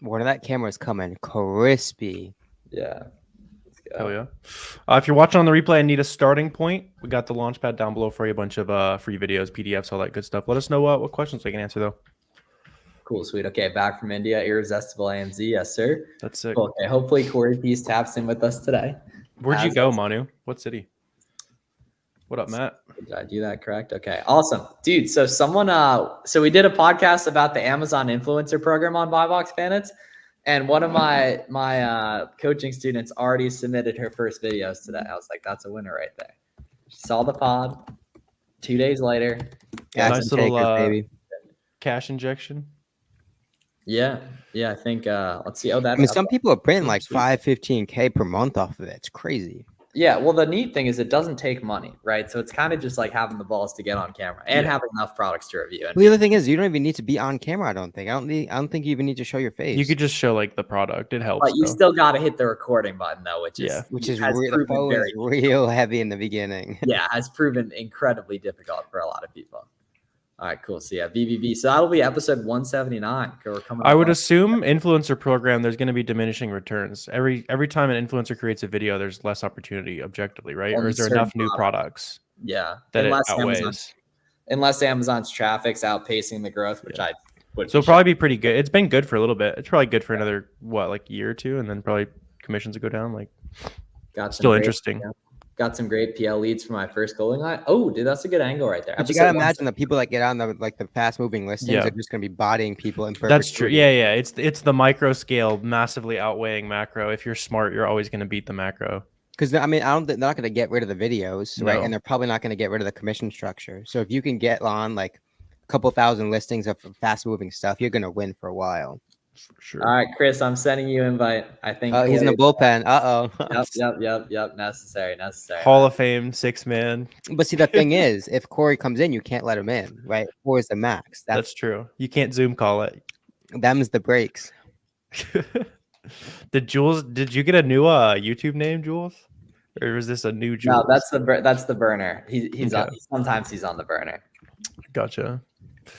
One of that camera's coming crispy. Yeah. Let's go. Hell yeah. If you're watching on the replay and need a starting point, we got the Launchpad down below for you. A bunch of free videos, PDFs, all that good stuff. Let us know what questions we can answer, though. Cool, sweet. Okay, back from India, Irresistible AMZ. Yes, sir. That's sick. Cool. Okay, hopefully Corey Peace taps in with us today. Where'd you go, Manu? What city? What up, Matt? Did I do that correct? Okay, awesome. Dude, so so we did a podcast about the Amazon influencer program on BuyBox Bandits, and one of my coaching students already submitted her first videos today. I was like, that's a winner right there. She saw the pod. 2 days later. Nice little cash injection. Yeah, I think let's see. Oh, that. I mean, some people are printing like 15K per month off of it. It's crazy. Yeah, well, the neat thing is it doesn't take money, right? So it's kind of just like having the balls to get on camera and having enough products to review. Well, the other thing is you don't even need to be on camera. I don't think. I don't think you even need to show your face. You could just show like the product. It helps. But you still got to hit the recording button though, which is real heavy in the beginning. Yeah, has proven incredibly difficult for a lot of people. All right, cool. So yeah, BBB. So that'll be episode 179. We're coming. I would assume influencer program. There's going to be diminishing returns every time an influencer creates a video. There's less opportunity objectively, right? Or is there enough new products? Yeah, that it outweighs. Unless Amazon's traffic's outpacing the growth, which I would. So it'll probably be pretty good. It's been good for a little bit. It's probably good for another year or two, and then probably commissions will go down. Like, still interesting. Yeah. Got some great PL leads for my first goaling line. Oh, dude, that's a good angle right there. But you gotta imagine the people that get on the fast moving listings are just gonna be bodying people in perfect. That's true. Yeah. It's the micro scale massively outweighing macro. If you're smart, you're always gonna beat the macro. Because I mean, they're not gonna get rid of the videos, right? And they're probably not gonna get rid of the commission structure. So if you can get on like a couple thousand listings of fast moving stuff, you're gonna win for a while. Sure. All right, Chris, I'm sending you an invite. I think. Oh, he's in the bullpen. Yep. Necessary. Hall of Fame 6-man. But see, the thing is, if Corey comes in, you can't let him in, right? 4 is the max. That's true. You can't Zoom call it. Them's the breaks. Did you get a new YouTube name, Jules? Or was this a new Jules? No, that's the burner. He's okay. Sometimes he's on the burner. Gotcha.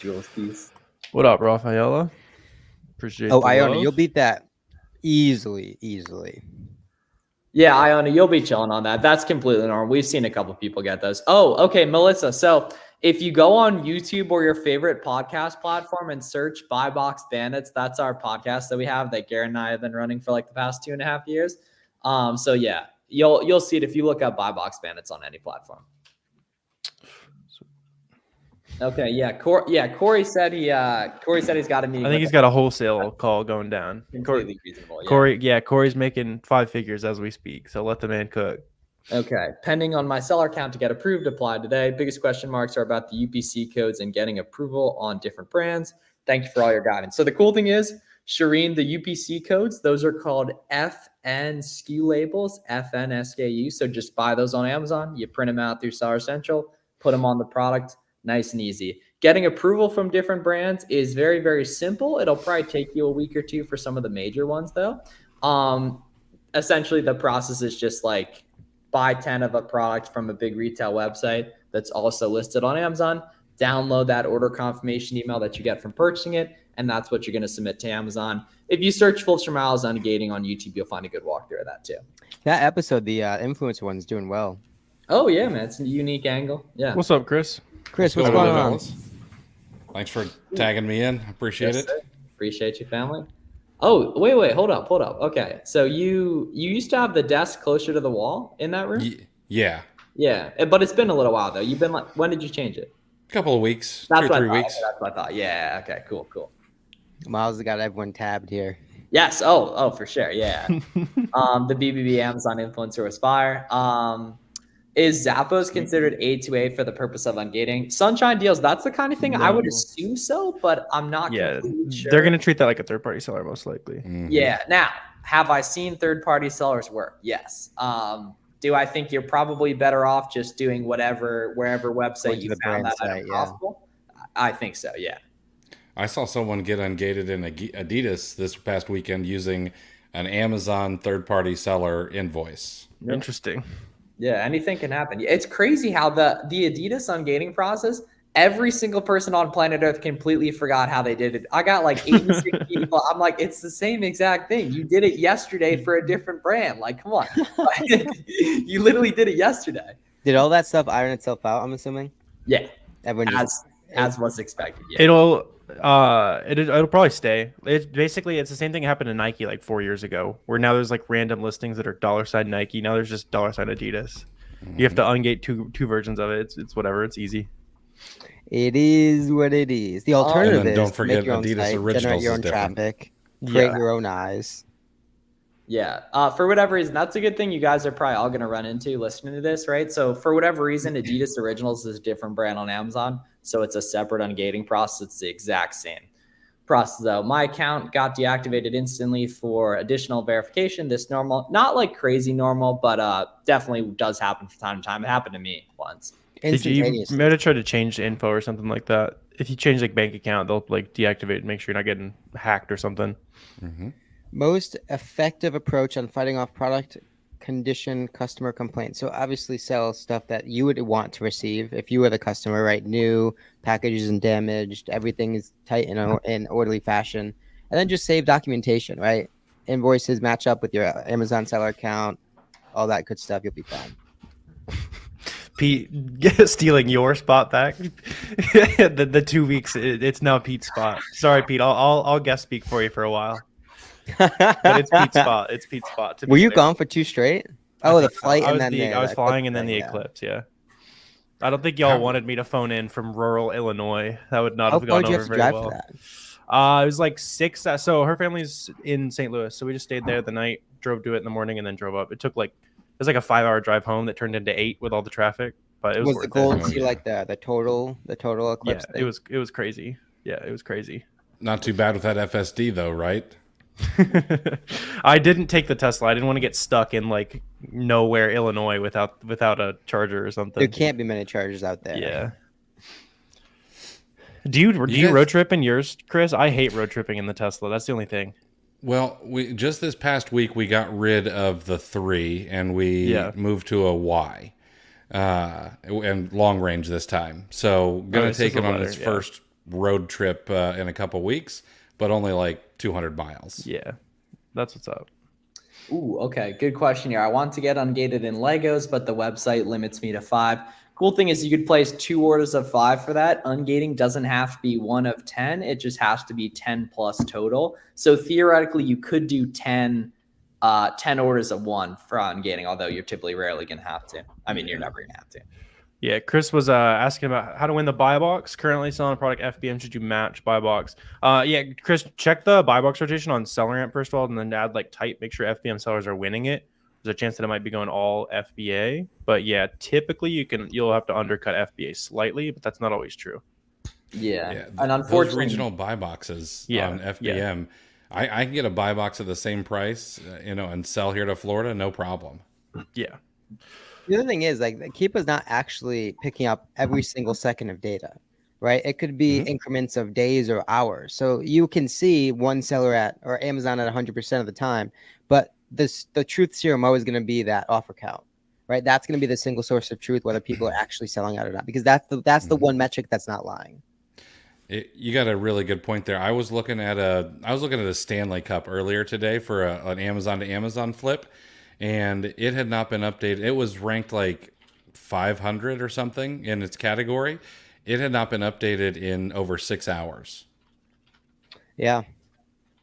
Jules Peace. What up, Rafaela? Appreciate. Oh, Iona, you'll beat that easily. Yeah, Iona, you'll be chilling on that. That's completely normal. We've seen a couple people get those. Oh, okay, Melissa. So if you go on YouTube or your favorite podcast platform and search BuyBox Bandits, that's our podcast that we have that Garrett and I have been running for like the past 2.5 years. So yeah, you'll see it if you look up BuyBox Bandits on any platform. Okay, yeah. Corey said he's got a meeting. I think he's got a wholesale call going down. Completely reasonable. Yeah. Corey's making 5 figures as we speak, so let the man cook. Okay. Pending on my seller account to get approved, applied today. Biggest question marks are about the UPC codes and getting approval on different brands. Thank you for all your guidance. So the cool thing is, Shireen, the UPC codes, those are called FN SKU labels, FN SKU. So just buy those on Amazon. You print them out through Seller Central, put them on the product. Nice and easy. Getting approval from different brands is very, very simple. It'll probably take you a week or two for some of the major ones, though. Essentially, the process is just like buy 10 of a product from a big retail website that's also listed on Amazon, download that order confirmation email that you get from purchasing it, and that's what you're going to submit to Amazon. If you search Filter Miles Ungating on YouTube, you'll find a good walkthrough of that too. That episode, the influencer one's doing well. Oh, yeah, man. It's a unique angle. Yeah. What's up, Chris? What's going on? Thanks for tagging me in. Appreciate it. Sir. Appreciate you, family. Oh, wait. Hold up. Okay. So you used to have the desk closer to the wall in that room? Yeah. Yeah. But it's been a little while, though. You've been like, when did you change it? A couple of weeks. That's 2 or 3 weeks. That's what I thought. Yeah. Okay. Cool. Miles has got everyone tabbed here. Yes. Oh, for sure. Yeah. The BBB Amazon influencer Aspire. Is Zappos considered A2A for the purpose of ungating? Sunshine deals, that's the kind of thing I would assume so, but I'm not completely sure. They're going to treat that like a third-party seller most likely. Mm-hmm. Yeah. Now, have I seen third-party sellers work? Yes. Do I think you're probably better off just doing wherever website you found that item possible? I think so, yeah. I saw someone get ungated in Adidas this past weekend using an Amazon third-party seller invoice. Interesting. Yeah, anything can happen. It's crazy how the Adidas ungating process, every single person on planet Earth completely forgot how they did it. I got like 86 people people. I'm like, it's the same exact thing. You did it yesterday for a different brand. Like, come on. You literally did it yesterday. Did all that stuff iron itself out, I'm assuming? Yeah. Everyone just, As was expected. Yeah. It'll probably stay. It's the same thing happened to Nike like 4 years ago, where now there's like random listings that are $ Nike. Now there's just $ Adidas. You have to ungate two versions of it. It's whatever. It's easy. it is what it is. The alternative And then is don't forget make your own Adidas site, Originals generate your is own different. traffic, create Yeah. your own eyes. Yeah. For whatever reason, that's a good thing you guys are probably all going to run into listening to this, right? So for whatever reason, Adidas Originals is a different brand on Amazon. So it's a separate ungating process. It's the exact same process though. My account got deactivated instantly for additional verification. This normal, not like crazy normal, but definitely does happen from time to time. It happened to me once. Did you Instantaneously. maybe try to change the info or something like that? If you change like bank account, they'll like deactivate and make sure you're not getting hacked or something. Most effective approach on fighting off product condition customer complaints. So obviously sell stuff that you would want to receive if you were the customer, right? New, packages and damaged, everything is tight in orderly fashion. And then just save documentation, right? Invoices match up with your Amazon seller account, all that good stuff. You'll be fine. Pete stealing your spot back. the 2 weeks, it's now Pete's spot. Sorry, Pete. I'll guest speak for you for a while. But it's Pete's spot. It's Pete's spot. Were you gone for 2 straight? Oh, the flight I and was then I was the flying eclipse and then the thing, yeah. eclipse. Yeah. I don't think y'all wanted me to phone in from rural Illinois. That would not How have far gone did you over have to very drive well. for that? It was like 6. So her family's in St. Louis, so we just stayed there the night, drove to it in the morning, and then drove up. It was like a 5-hour drive home that turned into 8 with all the traffic. But it was Was worth the goal it. to see like the total eclipse Yeah, thing? it was crazy. Yeah, it was crazy. Not too bad with that FSD though, right? I didn't take the Tesla. I didn't want to get stuck in like nowhere Illinois without a charger or something. There can't be many chargers out there. Yeah. Do you guys- road trip in yours, Chris? I hate road tripping in the Tesla. That's the only thing. Well, we just this past week we got rid of the 3 and we moved to a Y, and long range this time. So gonna Nice, take this him is on better, his yeah. first road trip in a couple weeks, but only like 200 miles. Yeah, that's what's up. Ooh, okay. Good question here. I want to get ungated in Legos, but the website limits me to 5. Cool thing is you could place 2 orders of 5 for that. Ungating doesn't have to be 1 of 10. It just has to be 10 plus total. So theoretically, you could do 10 orders of 1 for ungating, although you're typically rarely going to have to. I mean, you're never going to have to. Yeah, Chris was asking about how to win the buy box. Currently selling a product FBM. Should you match buy box? Yeah, Chris, check the buy box rotation on SellerAmp first of all, and then add like type. Make sure FBM sellers are winning it. There's a chance that it might be going all FBA, but yeah, typically you'll have to undercut FBA slightly, but that's not always true. Yeah. And those unfortunately, regional buy boxes Yeah, on FBM, I can get a buy box at the same price, and sell here to Florida, no problem. Yeah. The other thing is, like, Keepa's not actually picking up every single second of data, right? It could be increments of days or hours. So you can see one seller or Amazon at 100% of the time, but the truth serum always going to be that offer count, right? That's going to be the single source of truth, whether people are actually selling out or not, because that's the one metric that's not lying. You got a really good point there. I was looking at a Stanley Cup earlier today for an Amazon to Amazon flip, and it had not been updated. It was ranked like 500 or something in its category. It had not been updated in over 6 hours. Yeah.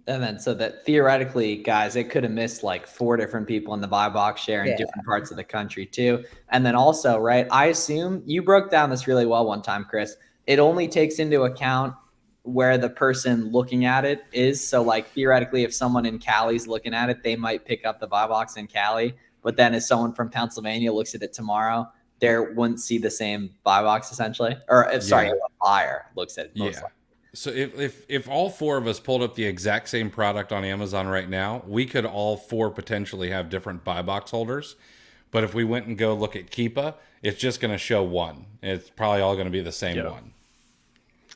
and then so that theoretically, guys, it could have missed like 4 different people in the buy box share in different parts of the country too. And then also, right, I assume you broke down this really well one time, Chris. It only takes into account where the person looking at it is. So like theoretically, if someone in Cali's looking at it, they might pick up the buy box in Cali. But then if someone from Pennsylvania looks at it tomorrow, they wouldn't see the same buy box essentially. Or if a buyer looks at it. Most likely. So if all 4 of us pulled up the exact same product on Amazon right now, we could all 4 potentially have different buy box holders. But if we went and go look at Keepa, it's just going to show one. It's probably all going to be the same one.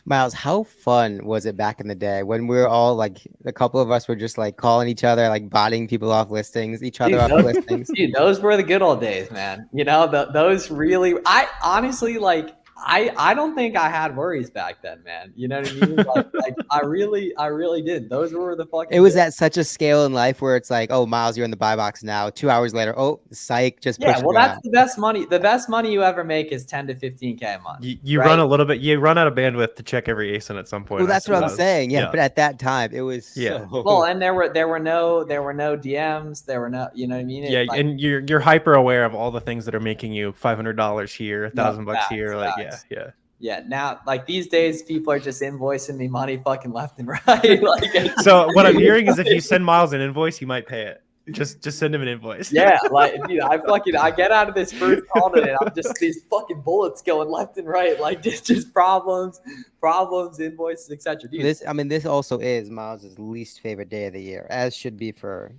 Miles, how fun was it back in the day when we were all like, a couple of us were just like calling each other, like botting people off listings, off listings. Dude, those were the good old days, man. You know, those really, I honestly, like, I don't think I had worries back then, man. You know what I mean? Like I really did. Those were the fucking. It was days. at such a scale in life where it's like, oh, Miles, you're in the buy box now. 2 hours later, oh, psych, just Yeah, pushed well, me that's out. the best money. The best money you ever make is 10 to 15K a month. You right? run a little bit. You run out of bandwidth to check every ASIN at some point. Well, I that's what I'm suppose. saying. Yeah, but at that time, it was Yeah. so. Well, and there were no DMs. There were no, you know what I mean? Yeah, Like, and you're hyper aware of all the things that are making you $500 here, No, $1,000 facts, here. Like, yeah, facts. yeah. yeah. Now, like these days, people are just invoicing me money fucking left and right. Like, So what I'm hearing is if you send Miles an invoice, he might pay it. Just send him an invoice. yeah, like dude, I get out of this first call today, and I'm just these fucking bullets going left and right, like just problems, invoices, etc. Dude, This also is Miles's least favorite day of the year, as should be for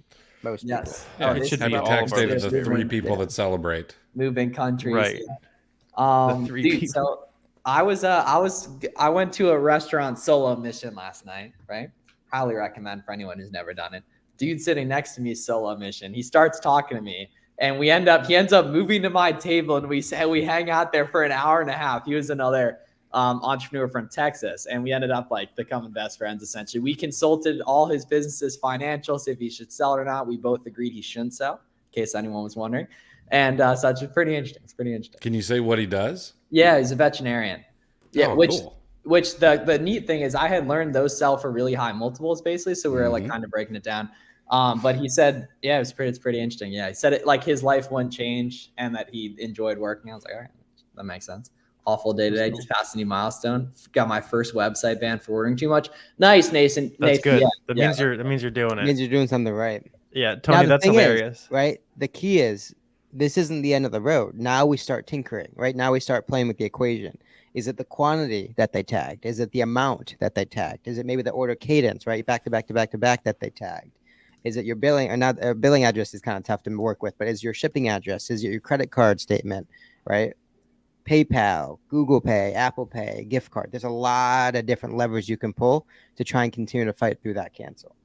most yes, Yeah, it this should is be Happy all tax of our day to the listeners. three people Yeah. that celebrate. moving countries. Right. Yeah. The three Dude, people. so I went to a restaurant solo mission last night, right? Highly recommend for anyone who's never done it. Dude sitting next to me, solo mission. He starts talking to me, and he ends up moving to my table, and we hang out there for an hour and a half. He was another entrepreneur from Texas, and we ended up like becoming best friends. Essentially, we consulted all his businesses, financials, if he should sell it or not. We both agreed he shouldn't sell, in case anyone was wondering. And so it's pretty interesting. It's pretty interesting. Can you say what he does? Yeah, he's a veterinarian. Yeah, Oh, which cool. the neat thing is I had learned those sell for really high multiples basically, so we were like kind of breaking it down. But he said, yeah, it's pretty interesting. Yeah, he said it like his life wouldn't change and that he enjoyed working. I was like, all right, that makes sense. Awful day today. Just passed a new milestone. Got my first website ban for ordering too much. Nice, Nathan. That's good. Yeah, that yeah. means you're doing It means it. you're doing something right. Yeah, Now, Tony, the that's thing is, hilarious. right? The key is this isn't the end of the road. Now we start tinkering, right? Now we start playing with the equation. Is it the quantity that they tagged? Is it the amount that they tagged? Is it maybe the order cadence, right? Back to back to back to back that they tagged? Is it your billing or not? Billing address is kind of tough to work with, but is your shipping address? Is it your credit card statement, right? PayPal, Google Pay, Apple Pay, gift card. There's a lot of different levers you can pull to try and continue to fight through that cancel.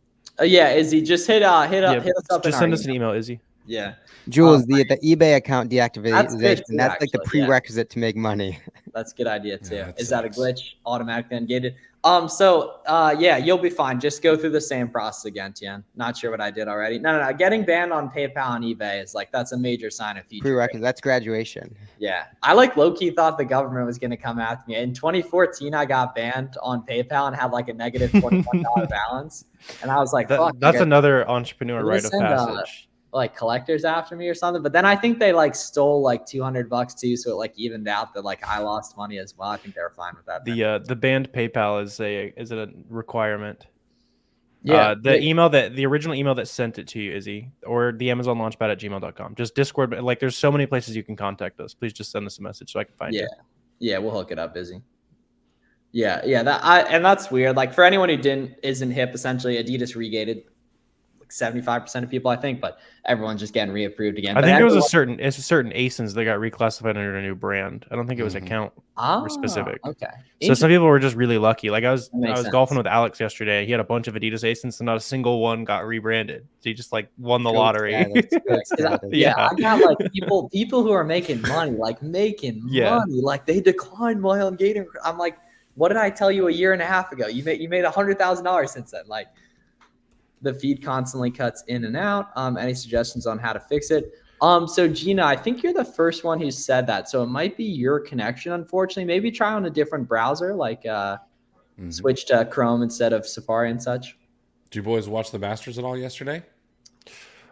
Yeah, Izzy, just hit us Yeah, up. in just our send us an email. email, Izzy. Yeah, Jules, the eBay account deactivation, That's good too, that's like the actually, yeah. prerequisite to make money. that's a good idea too. Yeah, that Is that a sucks. glitch? Automatically ungated. Yeah, you'll be fine. Just go through the same process again, Tian. Not sure what I did already. No. Getting banned on PayPal and eBay is like that's a major sign of future. Prerequisite. That's graduation. Yeah, I like low key thought the government was going to come after me. In 2014, I got banned on PayPal and had like a negative $41 balance, and I was like, "Fuck." That's you guys another entrepreneur rite of Listen, passage. like collectors after me or something. But then I think they like stole like $200 too, so it like evened out that like I lost money as well. I think they were fine with that. The banned PayPal is a requirement. yeah, The original email that sent it to you, Izzy, or the Amazon Launchpad at gmail.com. Just Discord. Like, there's so many places you can contact us. Please just send us a message so I can find you. Yeah, we'll hook it up, Izzy. Yeah. That's weird. Like for anyone who isn't hip, essentially Adidas regated like 75% of people, I think, but everyone's just getting reapproved again. I But think there was everyone- a certain ASINs that got reclassified under a new brand. I don't think it was account. specific. Okay. So some people were just really lucky. Like I was That makes golfing sense. with Alex yesterday. He had a bunch of Adidas ASINs, and not a single one got rebranded. So he just like won the Cool lottery. status, good status. Yeah, Yeah. I got like people who are making money, Yeah. money, like they declined my ungated. I'm like, what did I tell you a year and a half ago? You made $100,000 since then. Like the feed constantly cuts in and out. Any suggestions on how to fix it? So Gina, I think you're the first one who said that. So it might be your connection, unfortunately. Maybe try on a different browser, like switch to Chrome instead of Safari and such. Did you boys watch the Masters at all yesterday?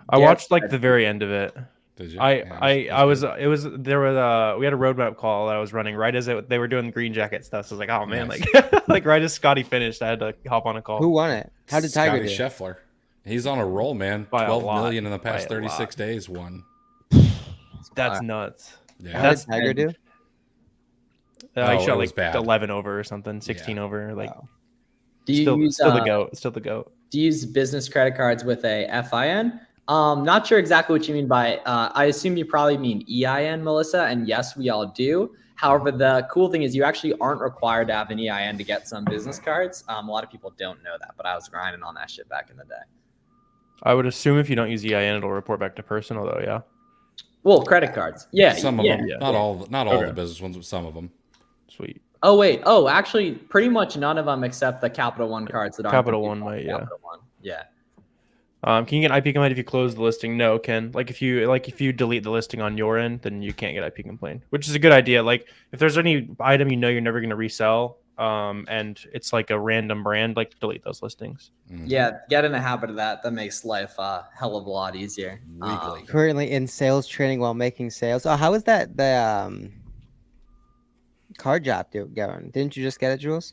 I Yeah. watched like the very end of it. Did you? We Yeah, had a roadmap call that I was running right as they were doing the green jacket stuff. So I was like, oh man, Nice. like right as Scotty finished, I had to hop on a call. Who won it? How did Tiger Scotty do? Scheffler. He's on a roll, man. By a 12 lot. million in the By past a 36 days. Won. That's nuts. Yeah. How That's- did Tiger do? He Oh, shot it was like bad. 11 over or something, 16 over. Like Wow. Do you use still the goat. Still the goat. do you use business credit cards with a FIN? Not sure exactly what you mean by. I assume you probably mean EIN, Melissa. And yes, we all do. However, the cool thing is you actually aren't required to have an EIN to get some business cards. A lot of people don't know that, but I was grinding on that shit back in the day. I would assume if you don't use EIN, it'll report back to personal though. Yeah. Well, credit cards. Yeah. Some of them. yeah. Not all Okay. the business ones, but some of them. Sweet. Oh wait. Oh, actually, pretty much none of them except the Capital One cards that aren't Capital the One big might, yeah. Capital One. Yeah. Can you get IP complaint if you close the listing? No, Ken. Like if you delete the listing on your end, then you can't get IP complaint, which is a good idea. Like if there's any item you're never going to resell, and it's like a random brand, like delete those listings. Yeah, get in the habit of that. That makes life a hell of a lot easier. Weekly. Currently in sales training while making sales. Oh, how is that the card job going? Didn't you just get it, Jules?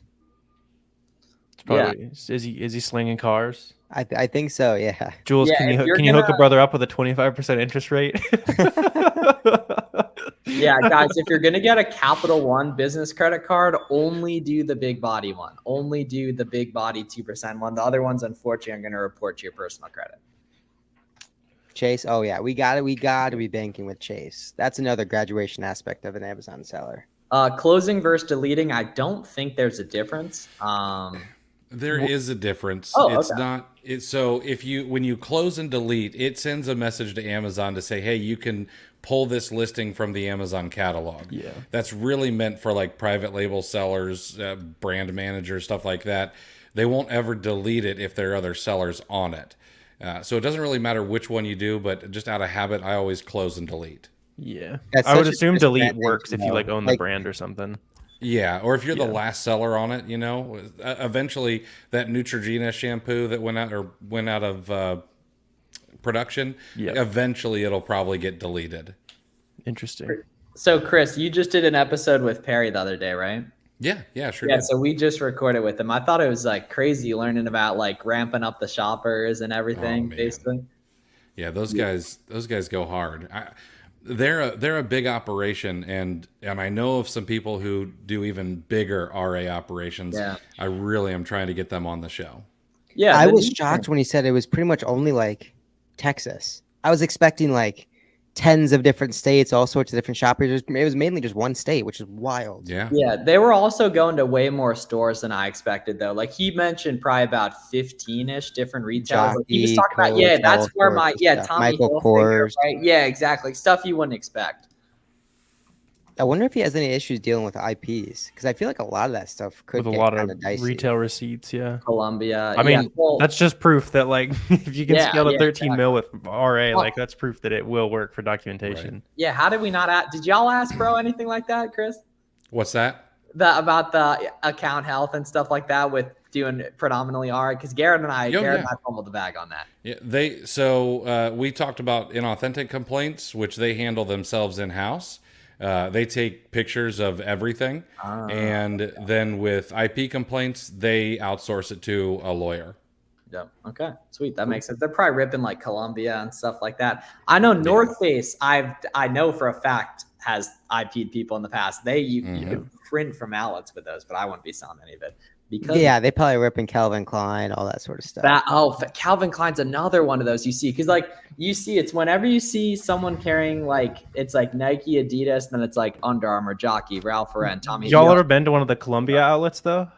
It's probably, is he slinging cars? I think so. Yeah. Jules, Yeah, can if you you're hook a gonna- brother up with a 25% interest rate? Yeah, guys, if you're gonna get a Capital One business credit card, only do the big body one. Only do the big body 2% one. The other ones, unfortunately, I'm gonna report to your personal credit. Chase. Oh yeah, we got to be banking with Chase. That's another graduation aspect of an Amazon seller. Closing versus deleting, I don't think there's a difference. There is a difference. Oh, It's okay. not. It's so when you close and delete, it sends a message to Amazon to say, "Hey, you can pull this listing from the Amazon catalog." Yeah. That's really meant for like private label sellers, brand managers, stuff like that. They won't ever delete it if there are other sellers on it. So it doesn't really matter which one you do, but just out of habit, I always close and delete. Yeah. That's I would such a assume delete disadvantage, works if you though. like own the Like- brand or something. Yeah, or if you're the Yeah. last seller on it, eventually that Neutrogena shampoo that went out of production, Yeah. eventually it'll probably get deleted. Interesting. So, Chris, you just did an episode with Perry the other day, right? Yeah, sure. Yeah, did. so we just recorded with him. I thought it was like crazy learning about like ramping up the shoppers and everything, man. basically. Yeah, those guys go hard. They're a big operation, and I know of some people who do even bigger RA operations. Yeah. I really am trying to get them on the show. Yeah, I the was neat shocked thing- when he said it was pretty much only like Texas. I was expecting like tens of different states, all sorts of different shoppers. It was mainly just one state, which is wild. Yeah. Yeah, they were also going to way more stores than I expected, though. Like he mentioned, probably about 15-ish different retailers. Like, he was Jockey, talking about, Coach, yeah, all that's where sorts my of stuff. Tommy Michael Hilfiger, Kors. right? Yeah, exactly. Stuff you wouldn't expect. I wonder if he has any issues dealing with IPs because I feel like a lot of that stuff could With a get lot kind of dicey. retail receipts, yeah. Columbia. I mean, yeah, well, that's just proof that like if you can Yeah, scale to yeah, 13 mil with RA, Well- like that's proof that it will work for documentation. yeah. How did we not ask? Did y'all ask bro anything like that, Chris? What's that? About the account health and stuff like that with doing predominantly art? Because Garrett and I fumbled the bag on that. Yeah, we talked about inauthentic complaints, which they handle themselves in house. They take pictures of everything, and then with IP complaints, they outsource it to a lawyer. Yep. Okay. Sweet. That makes sense. They're probably ripping like Columbia and stuff like that. I know North Face. I know for a fact has IP'd people in the past. You could print from outlets with those, but I wouldn't be selling any of it because Yeah, they probably ripping Calvin Klein, all that sort of stuff. Calvin Klein's another one of those you see because like you see it's whenever you see someone carrying like it's like Nike, Adidas, then it's like Under Armour, Jockey, Ralph Lauren, Tommy. Y'all Hilfiger. ever been to one of the Columbia outlets though?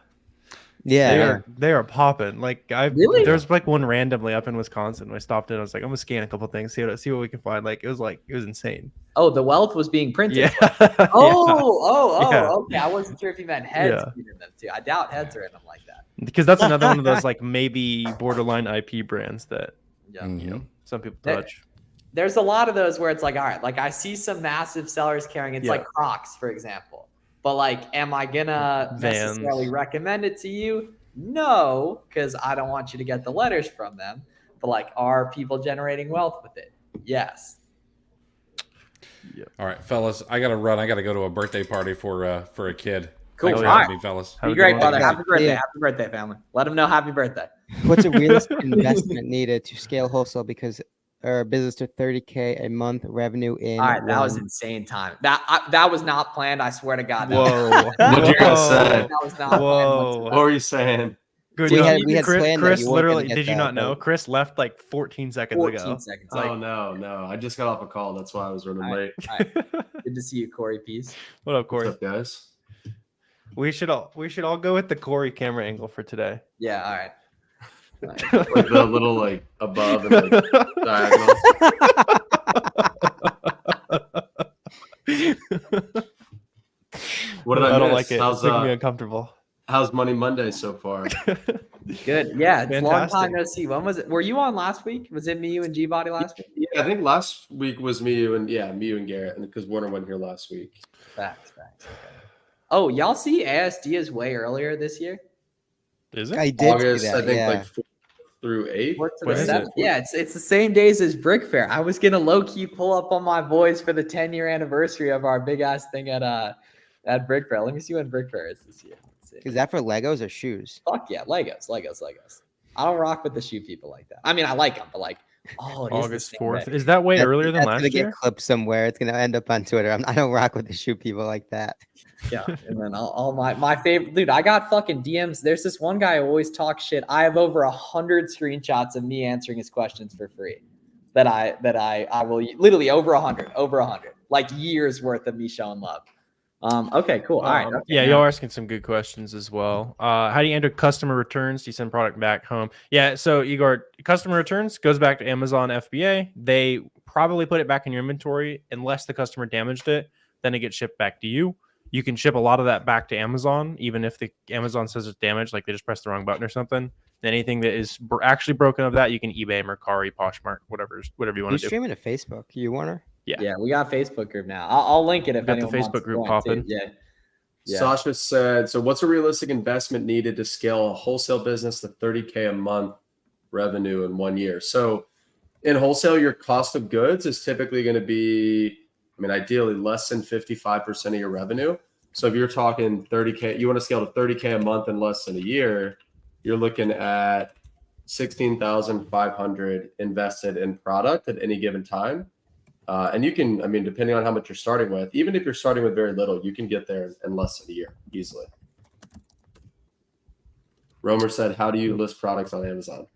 Yeah, They are popping. Like Really? there's like one randomly up in Wisconsin. I stopped in. I was like, I'm gonna scan a couple things, see what we can find. Like it was insane. Oh, the wealth was being printed. Yeah. Yeah. Okay. I wasn't sure if you meant heads Yeah. in them too. I doubt heads are in them like that. Because that's another one of those like maybe borderline IP brands that Yeah. Mhm. some people That- touch. There's a lot of those where it's like, all right, like I see some massive sellers carrying it's Yeah. like Crocs, for example. But like, am I gonna Vans. necessarily recommend it to you? No, because I don't want you to get the letters from them. But like, are people generating wealth with it? Yes. All right, fellas, I gotta run. I gotta go to a birthday party for a kid. Cool. Thanks for All having right. me, fellas. Have Be a good great, one. brother. Okay. Happy birthday. Yeah. Happy birthday, family. Let them know happy birthday. What's a realistic investment needed to scale wholesale because our business to 30K a month revenue in? All right, that was one- insane time. That was not planned. I swear to God. that- Whoa. What you gonna Whoa. say? That was not planned. Whoa. What whatsoever. were you saying? Good We job. had- we had Chris, planned that Chris you weren't literally, gonna get did you that, not know? but- Chris left like 14 seconds 14 ago. seconds. Oh no, I just got off a call. That's why I was running All right. late. Good to see you, Corey Peace. What up, Corey? What's up, guys? We should all go with the Corey camera angle for today. Yeah, all right. Like the little like above and like diagonal. What What did I I don't miss? like it. It's making me uncomfortable. How's Money Monday so far? Good. Yeah, it's a long time Fantastic. no see. When was it? Were you on last week? Was it me, you, and G Body last week? Yeah, I think last week was me, you, and Garrett, and because Warner wasn't here last week. Facts. Okay. Oh, y'all see ASD is way earlier this year? Is it? I did August, see that. I think, Yeah. like 4th through 8th. What to When the is 7th? it? Yeah, it's the same days as Brick Fair. I was gonna low key pull up on my boys for the 10-year anniversary of our big ass thing at Brick Fair. Let me see when Brick Fair is this year. Let's see. Is that for Legos or shoes? Fuck yeah, Legos. I don't rock with the shoe people like that. I mean, I like them, but like, oh, it is the August same 4th. day. Is that way That's- earlier than that's last gonna year? get clipped somewhere. It's gonna end up on Twitter. I don't rock with the shoe people like that. Yeah, and then all my favorite dude. I got fucking DMs. There's this one guy who always talks shit. I have over 100 screenshots of me answering his questions for free. That I will literally over 100, like years worth of me showing love. Okay, cool. All right. Okay, Yeah, now- y'all are asking some good questions as well. How do you handle customer returns? Do you send product back home? Yeah, so Igor, customer returns goes back to Amazon FBA. They probably put it back in your inventory unless the customer damaged it. Then it gets shipped back to you. You can ship a lot of that back to Amazon, even if the Amazon says it's damaged, like they just pressed the wrong button or something. Anything that is actually broken of that, you can eBay, Mercari, Poshmark, whatever you You want to do. streaming to Facebook, you Warner? Yeah, we got a Facebook group now. I'll link it if Got the anyone wants Facebook to group join, popping. too. Yeah. Yeah. Sasha said, so what's a realistic investment needed to scale a wholesale business to 30K a month revenue in 1 year? So in wholesale, your cost of goods is typically going to be, I mean, ideally less than 55% of your revenue. So if you're talking 30K, you want to scale to 30K a month in less than a year, you're looking at 16,500 invested in product at any given time. And you can, I mean, depending on how much you're starting with, even if you're starting with very little, you can get there in less than a year easily. Romer said, how do you list products on Amazon?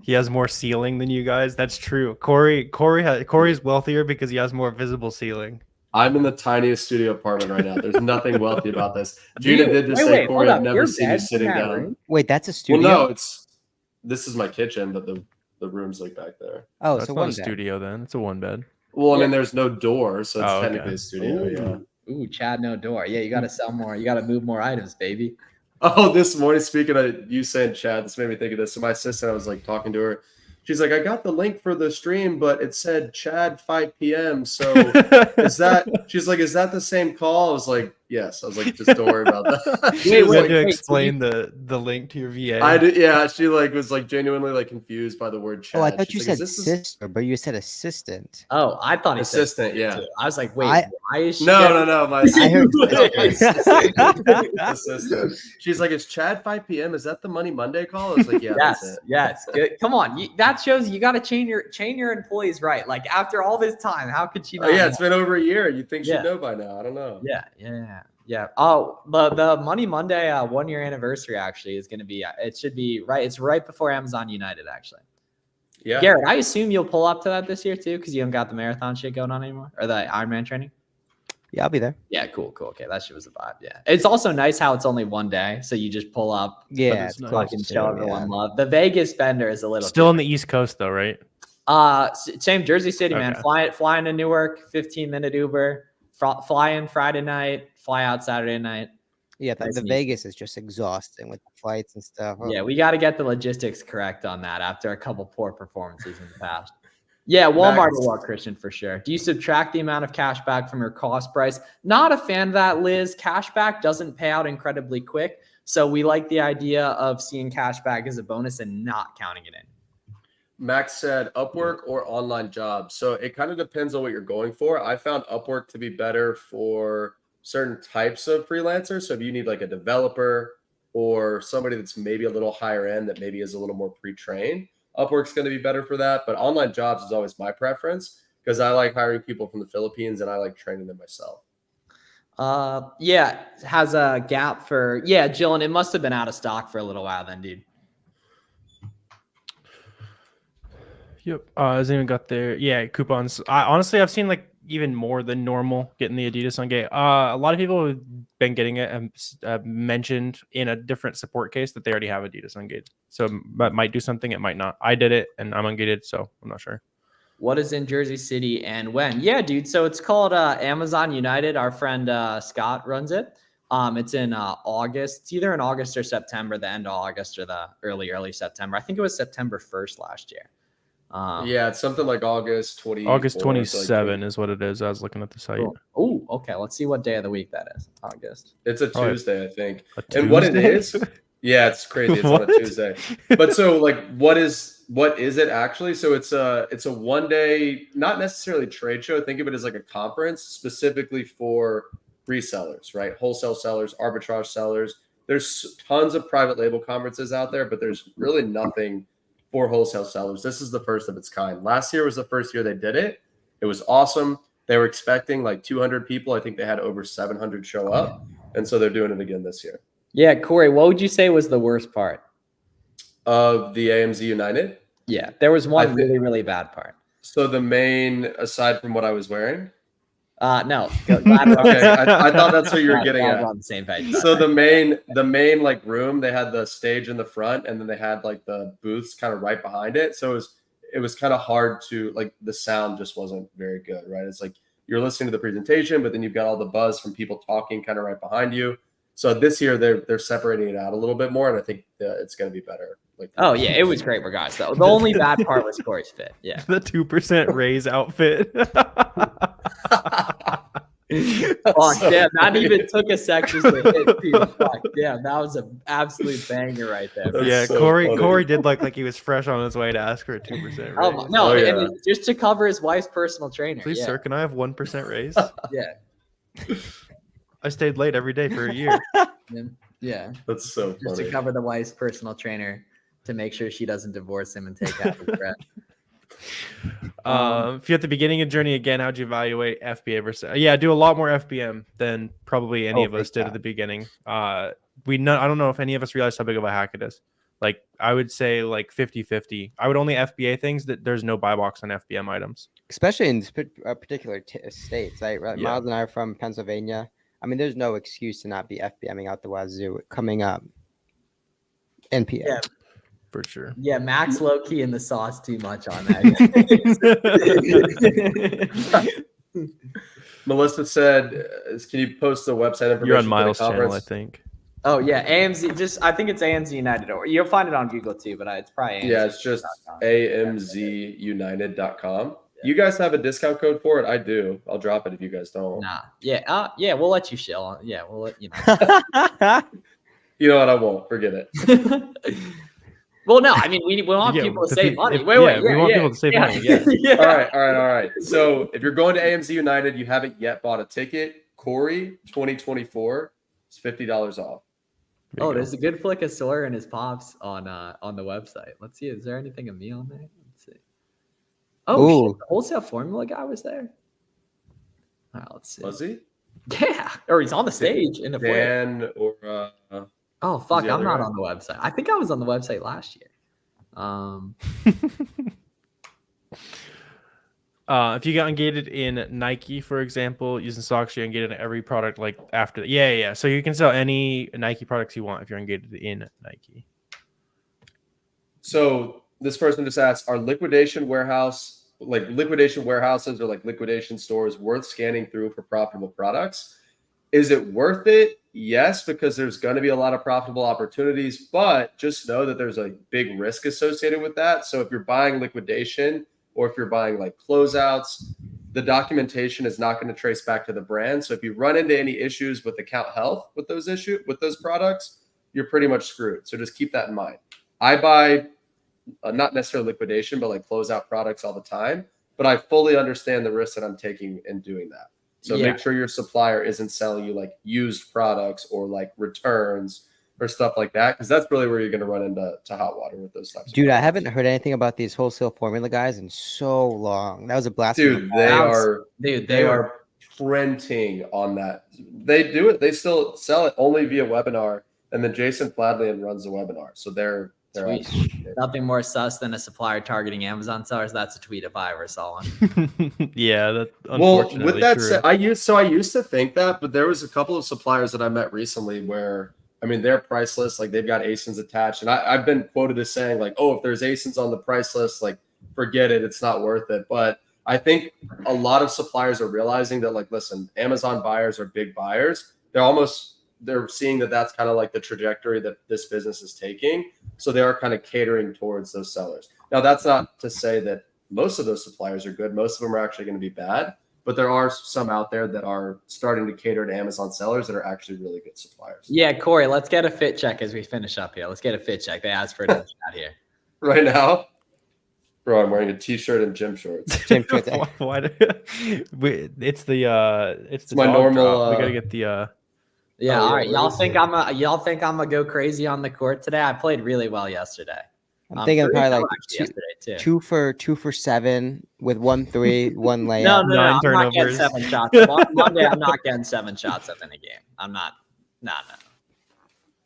He has more ceiling than you guys. That's true. Corey's wealthier because he has more visible ceiling. I'm in the tiniest studio apartment right now. There's nothing wealthy about this. Gina did just say, hold Corey, I've up. never Your seen you bed's in sitting that down. room? Wait, that's a Well, studio. no, this is my kitchen, but the room's like back there. Oh, That's so not one a bed. studio then. It's a one bed. Well, I mean, there's no door, so it's Oh, okay. technically a studio. Yeah. Ooh, Chad, no door. Yeah, you got to sell more. You got to move more items, baby. Oh, this morning, speaking of you saying Chad, this made me think of this. So my assistant, I was like talking to her. She's like, I got the link for the stream, but it said Chad 5 p.m. So is that? She's like, is that the same call? I was like, yes. I was like, just don't worry about that. She You was had like, to explain the link to your VA. I did, yeah. She like was like genuinely like confused by the word Chad. Oh, I thought She's you like, said "Is this sister, but you said assistant. Oh, I thought he said assistant?" Yeah. too. I was like, wait, I- why is she? No. My I heard assistant. She's like, "Is Chad 5 p.m.? Is that the Money Monday call?" I was like, "Yeah, that's Yes, it." yes. Good. Come on, that shows you got to chain your employees right. Like after all this time, how could she Oh not? yeah, know? it's been over a year. You'd think Yeah. she'd know by now. I don't know. Yeah. Oh, the Money Monday 1 year anniversary actually is going to be. It should be right. It's right before Amazon United actually. Yeah. Garrett, I assume you'll pull up to that this year too because you haven't got the marathon shit going on anymore or the Ironman training. Yeah, I'll be there. Yeah, cool. Okay, that shit was a vibe. Yeah, it's also nice how it's only 1 day, so you just pull up, Yeah, it's it's nice. close fucking too, show everyone yeah. love. The Vegas vendor is a little Still on different. the East Coast though, right? Same Jersey City, man. Okay. Flying to Newark, 15-minute Uber. Fly in Friday night, fly out Saturday night. Yeah, Nice the and easy. Vegas is just exhausting with the flights and stuff. Oh, Yeah, we got to get the logistics correct on that after a couple poor performances in the past. Yeah, Walmart Max. will walk Christian for sure. Do you subtract the amount of cash back from your cost price? Not a fan of that, Liz. Cash back doesn't pay out incredibly quick. So we like the idea of seeing cash back as a bonus and not counting it in. Max said Upwork or online jobs. So it kind of depends on what you're going for. I found Upwork to be better for certain types of freelancers. So if you need like a developer or somebody that's maybe a little higher end that maybe is a little more pre-trained, Upwork's going to be better for that. But online jobs is always my preference because I like hiring people from the Philippines and I like training them myself. Yeah, has a gap for Jillian. It must have been out of stock for a little while then, dude. Yep. Hasn't even got there. Yeah, coupons. Honestly, I've seen like even more than normal getting the Adidas on Gate. A lot of people have been getting it and mentioned in a different support case that they already have Adidas on Gate. So that might do something. It might not. I did it and I'm ungated, so I'm not sure. What is in Jersey City and when? Yeah, dude. So it's called Amazon United. Our friend Scott runs it. It's in August. It's either in August or September, the end of August or the early September. I think it was September 1st last year. Yeah, it's something like August 20. August 27 is what it is. I was looking at the site. Cool. Oh, okay. Let's see what day of the week that is. August. It's a Oh, Tuesday, I think. A And what it Tuesday? is, yeah, it's crazy. It's on a What? Tuesday. But so like what is it actually? So it's a 1 day, not necessarily trade show. Think of it as like a conference specifically for resellers, right? Wholesale sellers, arbitrage sellers. There's tons of private label conferences out there, but there's really nothing for wholesale sellers. This is the first of its kind. Last year was the first year they did it. It was awesome. They were expecting like 200 people. I think they had over 700 show up. And so they're doing it again this year. Yeah, Corey, what would you say was the worst part? Of the AMZ United. Yeah, there was one I think- really, really bad part. So the main, aside from what I was wearing. No. Glad we're on- Okay, I thought that's what you were glad getting we're at. on the same page. So the main like room, they had the stage in the front, and then they had like the booths kind of right behind it. So it was kind of hard to, like, the sound just wasn't very good, right? It's like you're listening to the presentation, but then you've got all the buzz from people talking kind of right behind you. So this year they're separating it out a little bit more, and I think it's going to be better. Like, Oh yeah, it was great regardless though. The only bad part was Corey's fit. Yeah. The 2% raise outfit. Fuck, damn, that even took a section to hit too. Fuck, damn, that was an absolute banger right there. That's Yeah, so Corey funny. Corey did look like he was fresh on his way to ask for a 2% raise. Oh, no, Oh, yeah. and it's just to cover his wife's personal trainer. Please, yeah. sir, can I have 1% raise? Yeah. I stayed late every day for a year. Yeah. That's so Just to funny. cover the wife's personal trainer to make sure she doesn't divorce him and take half his bread. If you're at the beginning of journey again, how'd you evaluate FBA versus? Yeah, do a lot more FBM than probably any Oh, of us big did time. at the beginning. I don't know if any of us realized how big of a hack it is. Like, I would say like 50-50. I would only FBA things that there's no buy box on FBM items. Especially in particular states. Right? Yeah. Miles and I are from Pennsylvania. I mean, there's no excuse to not be FBMing out the wazoo coming up. NPM. Yeah. For sure. Yeah, Max low key in the sauce too much on that. Melissa said, "Can you post the website information?" You're on for the Miles' channel, I conference?" think. Oh yeah, AMZ. I think it's AMZ United, or you'll find it on Google too. But it's probably Yeah, it's just AMZ. amzunited.com. You guys have a discount code for it? I do. I'll drop it if you guys don't. Nah, yeah, yeah, we'll let you shill. Yeah, we'll let you know. You know what? I won't. Forget it. Well, no, I mean we want Yeah, people to the save peop- money. if- Wait, yeah, wait, we want people to save money, yeah. yeah. All right. So if you're going to AMZ United, you haven't yet bought a ticket. Corey 2024 is $50 off. There you Oh, go. there's a good flick of Sawyer and his pops on the website. Let's see. Is there anything of me on there? Let's see. Oh, Ooh. shit, the wholesale formula guy was there. All right, let's see. Was he? Yeah, or he's on the stage in the foyer. Dan or Oh fuck, the I'm other not guy? on the website. I think I was on the website last year. If you got ungated in Nike, for example, using socks, you're ungated in every product like after. Yeah. So you can sell any Nike products you want if you're ungated in Nike. So this person just asked, are liquidation warehouses or like liquidation stores worth scanning through for profitable products? Is it worth it? Yes, because there's going to be a lot of profitable opportunities, but just know that there's a big risk associated with that. So if you're buying liquidation or if you're buying like closeouts, the documentation is not going to trace back to the brand. So if you run into any issues with account health with those products, you're pretty much screwed. So just keep that in mind. I buy not necessarily liquidation, but like closeout products all the time. But I fully understand the risk that I'm taking in doing that. So Yeah. make sure your supplier isn't selling you like used products or like returns or stuff like that, because that's really where you're going to run into hot water with those types. Dude, of I products. haven't heard anything about these wholesale formula guys in so long. That was a blast. Dude, they That was- are Dude, they are printing on that. They do it. They still sell it only via webinar, and then Jason Fladlian runs the webinar. So they're Sweet. absolutely- nothing more sus than a supplier targeting Amazon sellers. That's a tweet if I ever saw one. Yeah, that's Well, unfortunately with that true. said, I used to think that, but there was a couple of suppliers that I met recently where, I mean, they're price list, like they've got ASINs attached, and I've been quoted as saying like, oh, if there's ASINs on the price list, like forget it. It's not worth it. But I think a lot of suppliers are realizing that, like, listen, Amazon buyers are big buyers. They're seeing that that's kind of like the trajectory that this business is taking. So they are kind of catering towards those sellers. Now, that's not to say that most of those suppliers are good. Most of them are actually going to be bad. But there are some out there that are starting to cater to Amazon sellers that are actually really good suppliers. Yeah, Corey, let's get a fit check as we finish up here. Let's get a fit check. They asked for it in the chat here. Right now, bro, I'm wearing a t-shirt and gym shorts. Gym shorts. Why it's the my dog normal, drop. We gotta get the Yeah, Oh, yeah, all right. where Y'all is think it? y'all think I'm gonna go crazy on the court today? I played really well yesterday. I'm thinking pretty probably well like actually yesterday too. two for 7 with 1 3, 1 layup. No, Nine I'm not getting turnovers. 7 shots. Monday, I'm not getting 7 shots up in a game. I'm not. No.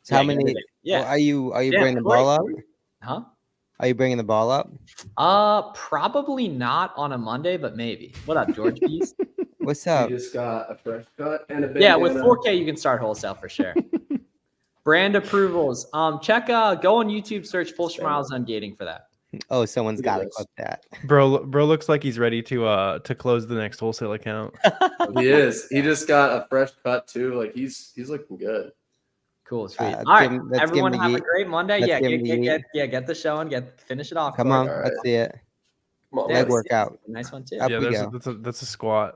So how Yeah, many? Yeah. Are you Yeah, bringing the Corey. ball up? Huh? Are you bringing the ball up? Probably not on a Monday, but maybe. What up, George Pease? What's We up? just got a fresh cut and a Yeah, with bandana. 4K, you can start wholesale for sure. Brand approvals. Check. Go on YouTube, search Full Smiles on Gating for that. Oh, someone's Look at got to this. clip that. bro looks like he's ready to close the next wholesale account. He is. He just got a fresh cut too. Like he's looking good. Cool, sweet. Let's All right, give him- let's give everyone him have the a great Monday. let's Yeah, give him the get the show and finish it off. Come Corey. on, All let's right. see it. Come on, Yeah, Leg let's- workout. Nice one too. Up Yeah, we there's go. that's a squat.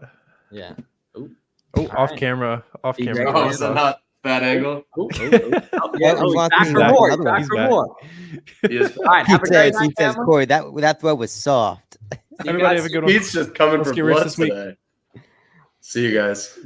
Yeah. Ooh. Oh, All off right. camera. Off Be camera. great. Oh, is that not bad angle? Ooh, ooh, ooh. Oh, Yeah, yeah, we oh, want back him for back. more. Another Back one. He's for back. more. He is All right, He have a great says, night, family. Corey, that throw was soft. See you Everybody guys have a good one. He's just coming Let's for get rich blood this week. today. See you guys.